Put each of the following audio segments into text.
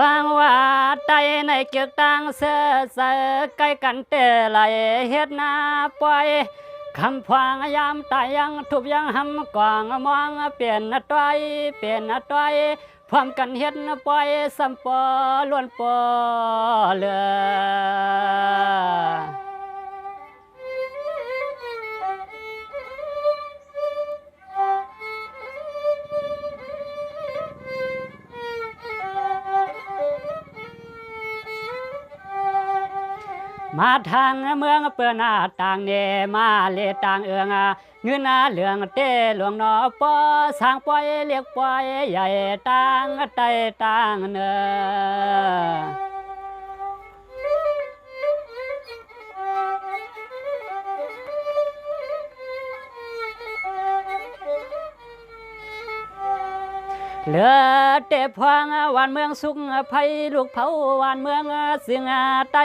ว่างว่าใจในเกี่ยวตังเสือใส่ใกล้กันเตะไหลเฮ็ดนาปล่อยคำพวางยามตายยังทุบยังหำกวางมองเปลี่ยนต้อยเปลี่ยนต้อยพร้อมกันเฮ็ดปล่อยสัมปอล้วนปอเลือมาทางเมืองเปื้อนหน้าต่างเนมาเลต่างเอืองเงินเหลืองเต้หลวงนอปอสร้างปล่อยเรียกปล่อยใหญ่ต่างไตต่างเนอเหลือเตะพวงวันเมืองสุขภัยลูกเผาวันเมืองเสียงไต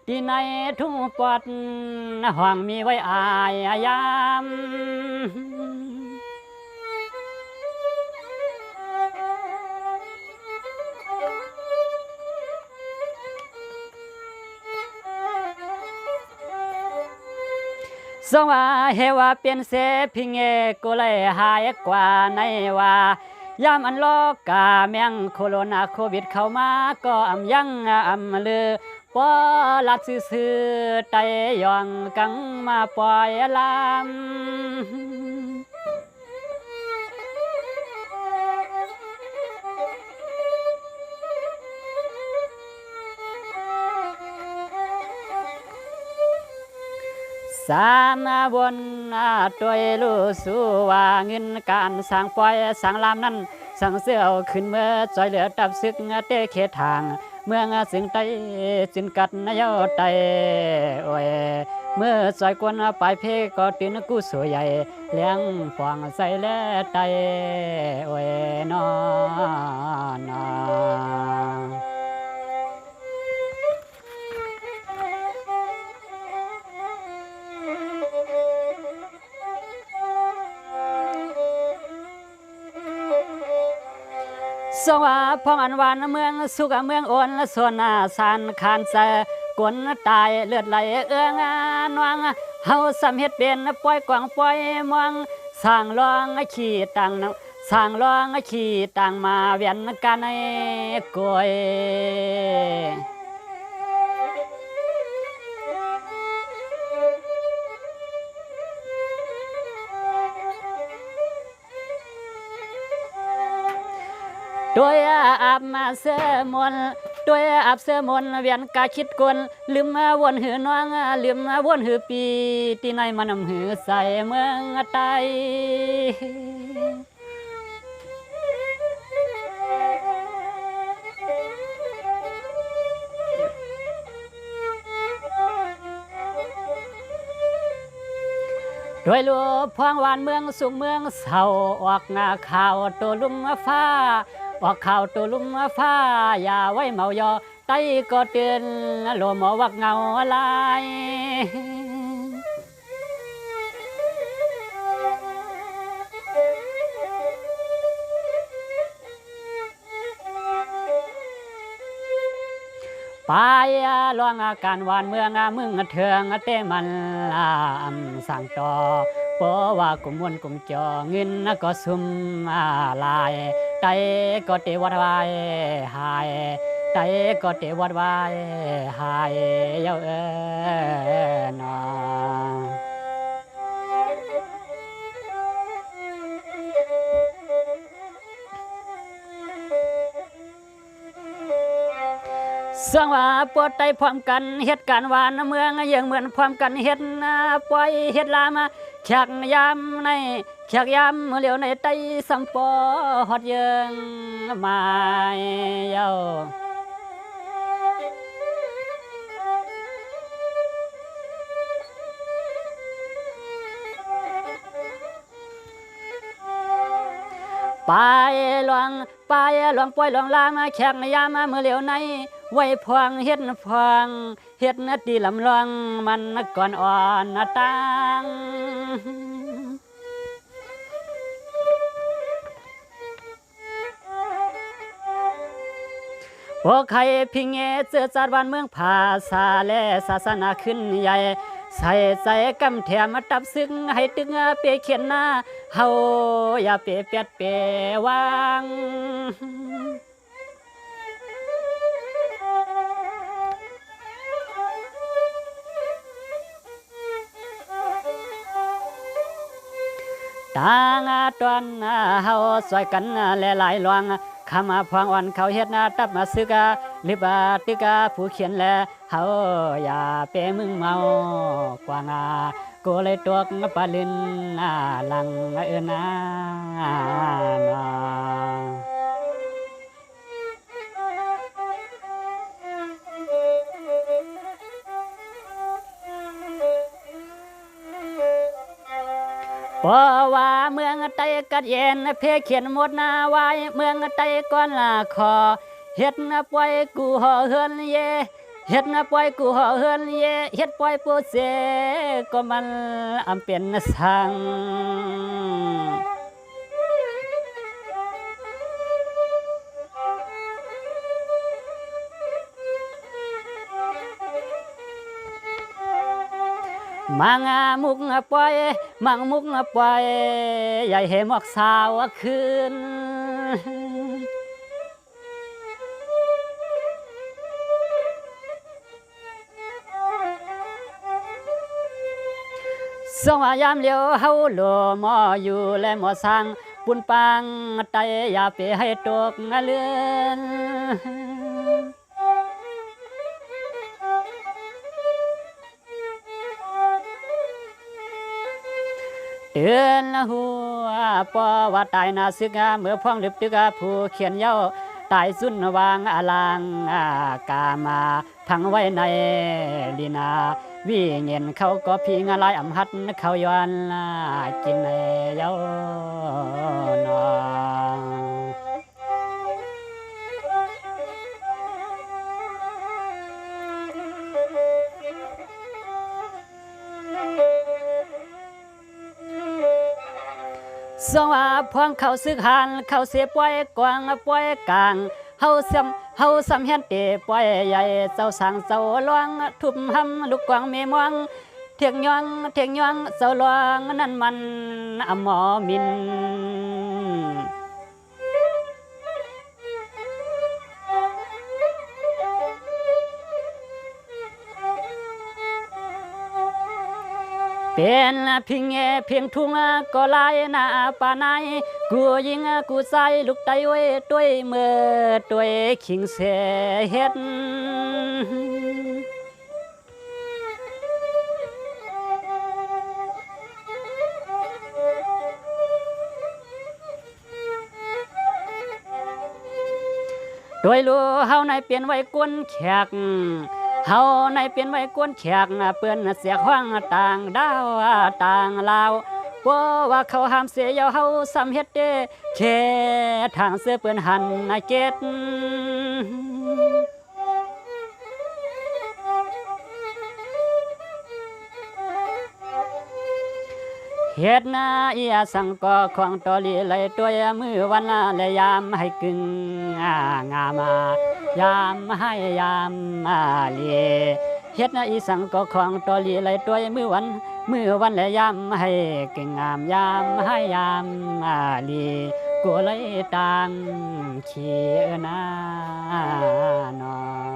ที่ในทุ่งปอดห้องมีไว้อายยามสงว่าเฮว่าเปลี่ยนเสพิงเอก็เลยหายกว่าในว่ายามอันโลกกาเมียงโคโรนาโควิดเข้ามาก็อำยังอำลือปอลัดซื่อไตยองกังมาปล่อยลำสามวนตัวรู้สู้ว่าเงินการสร้างปล่อยสร้างลำนั้นสั่งเสียวขึ้นเมื่อจอยเหลือตับซึกเตะเขตทางเมืองสิงไตสินกัดนายไตโอ้ยเมื่อจอยกวนปลายเพก็ตื่นกู้สวยใหญ่เลี้ยงฟองใส่และไตโอ้ยนอนสว่าพองอันวานเมืองสุกเมืองโอนส่วนสานคานเสกวนตายเลือดไหลเอื้องนวงเฮาสำเฮ็ดเป็นปล่อยกวางปล่อยมองสร้างรองขี้ตังสร้างรองขี้ตังมาเวียนกันในกวยด้วยอาบมาเสมนด้วยอาบเสมนเวียนกาคิดกวนลืมวนหือน้องลืมวนหือปีที่ในมันหือใส่เมืองไตด้วยลัวพวงหวานเมืองสุเมืองเศร้าออกงาข่าวตัวลุ่มฟ้าออกข่าวตัวลุ่มฟ้าอย่าไว้เมายอไตก็เตือนโลหมอวักเงาลายไปลองอาการหวานเมืองมึงเถืองเตมันสั่งต่อเพราะว่ากุมวนกุมจอเงินก็ซุ่มลายไตก็เตวัดไว้หายไตก็เตวัดไว้หายเย้านอเสื่องว่าปวดไตพร้อมกันเหตุการณ์วานเมืองยังเหมือนพร้อมกันเฮ็ดปล่อยเฮ็ดลามาแขกยามในแขกยามเหลียวในไตสัมปอฮอดเยิงมาเย้าไปหลวงไปหลวงปล่อยหลวงลามาแขกยามเมื่อเหลียวในไว้พวงเฮ็ดพวงเฮ็ดตีลำลองมันก่อนอ่อนตัง พ โอ้ใครพิงเงเจอจัดวันเมืองภาษาและศาสนาขึ้นใหญ่ใส่ใจกำแถมมาตับซึ่งให้ตึงเปเขียนหน้าเฮาอย่าเปเปียดเปวางตางตอนเฮาสวยกันและหลายลวงคำพวงอ่อนเขาเฮ็ดตับมาซึกลิบตึกผู้เขียนแลเฮาอย่าเปมึงเมากว่างกูเลยตกปะลินลังนาเพราะว่าเมืองไตกัดเย็นเพเขียนหมดนาไว้เมืองไตก่อนละขอเฮ็ดปล่อยกูห่อเฮือนเยเฮ็ดปล่อยกูห่อเฮือนเยเฮ็ดปล่อยปูเสก็มันอำเป็นสังมังมุกปล่อยมังมุกปล่อยใหญ่เหมอกสาวคืนสงยามเลี้ยวเฮาโลมออยู่และมอสังปุนปังไตอย่าไปให้ตกเลือนเตือนหัวปอว่าตายนาซึกเมื่อพ่องลึบตึกผู้เขียนเย้าตายสุนวางอลังกามาพังไว้ในลีนาวิเงินเขาก็พิงลายอำหัดเขาย้อนกินในเย้านสว่าพวงเขาซึกหันเขาเสียปล่อยกวางปล่อยกลางเฮาซ้ำเฮียนเตปล่อยใหญ่เจ้าสังเจ้าลวงทุบหำลูกกวางเมมวงเทียงยองเจ้าลวงนั่นมันหมอมินเป็นเพียงเพียงทุ่งก็ลายหน้าป่านายกูยิงกูใส่ลูกไตไว้ด้วยมือด้วยขิงเสเฮ็ดโดยรู้เฮาในเปลี่ยนไว้กวนแขกเฮาในเปลี่ยนไว้กวนแขกเปื้อนเสียห้องต่างดาวต่างลาวว่าเขาห้ามเสียเฮาซ้ำเฮ็ดเด้แค่ทางเสื้อเปื้อนหันเกตเฮ็ดนาอีสังก็ของตอลีไหลตัวมือวันและยามให้กึ่งงามยามให้ยามเลีเฮ็ดนาอีสังก็ของตอลีไหลตัวมือวันและยามให้กึ่งงามยามให้ยามเลีกูเลยต่างขี้นานอ